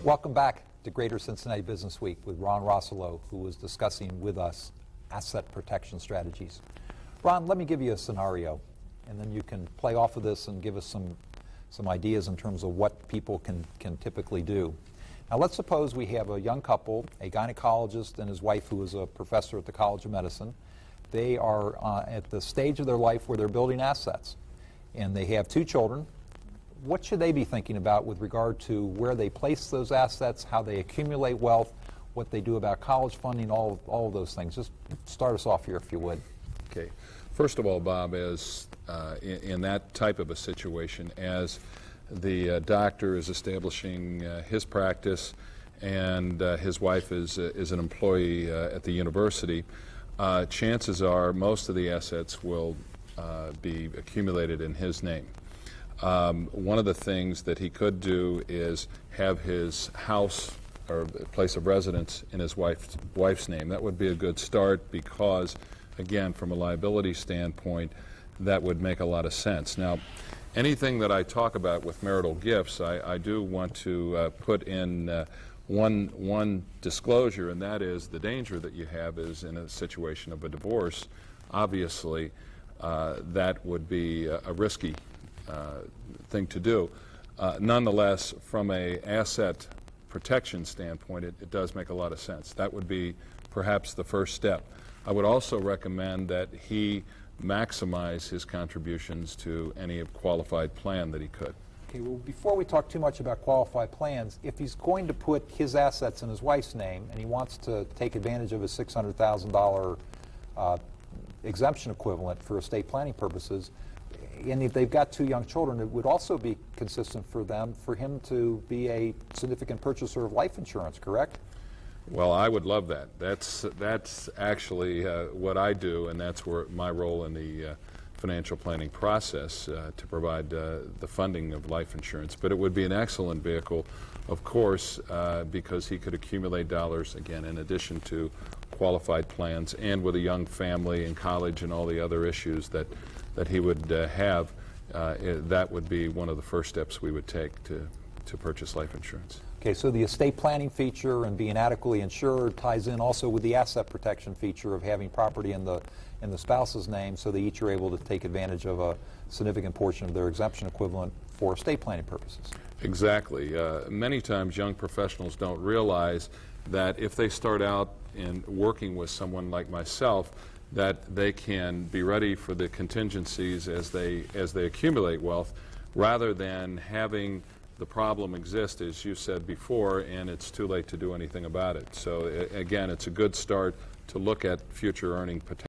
Welcome back to Greater Cincinnati Business Week with Ron Rosselot, who was discussing with us asset protection strategies. Ron, let me give you a scenario, and then you can play off of this and give us some ideas in terms of what people can typically do. Now, let's suppose we have a young couple, a gynecologist and his wife who is a professor at the College of Medicine. They are at the stage of their life where they're building assets, and they have 2 children. What should they be thinking about with regard to where they place those assets, how they accumulate wealth, what they do about college funding, all of those things? Just start us off here, if you would. Okay. First of all, Bob, as in that type of a situation, as the doctor is establishing his practice and his wife is an employee at the university, chances are most of the assets will be accumulated in his name. One of the things that he could do is have his house or place of residence in his wife's name. That would be a good start because, again, from a liability standpoint, that would make a lot of sense. Now, anything that I talk about with marital gifts, I do want to put in one disclosure, and that is the danger that you have is in a situation of a divorce. Obviously, that would be a risky thing to do. Nonetheless, from a asset protection standpoint, it does make a lot of sense. That would be perhaps the first step. I would also recommend that he maximize his contributions to any qualified plan that he could. Okay, well, before we talk too much about qualified plans, if he's going to put his assets in his wife's name and he wants to take advantage of his $600,000 exemption equivalent for estate planning purposes, and if they've got 2 young children, it would also be consistent for him to be a significant purchaser of life insurance, correct? Well, I would love that. That's actually what I do, and that's where my role in the financial planning process to provide the funding of life insurance. But it would be an excellent vehicle, of course, because he could accumulate dollars, again, in addition to qualified plans, and with a young family in college and all the other issues that he would have, that would be one of the first steps we would take to purchase life insurance. Okay, so the estate planning feature and being adequately insured ties in also with the asset protection feature of having property in the spouse's name, so they each are able to take advantage of a significant portion of their exemption equivalent for estate planning purposes. Exactly. Many times young professionals don't realize that if they start out in working with someone like myself, that they can be ready for the contingencies as they accumulate wealth, rather than having the problem exist, as you said before, and it's too late to do anything about it. So again, it's a good start to look at future earning potential.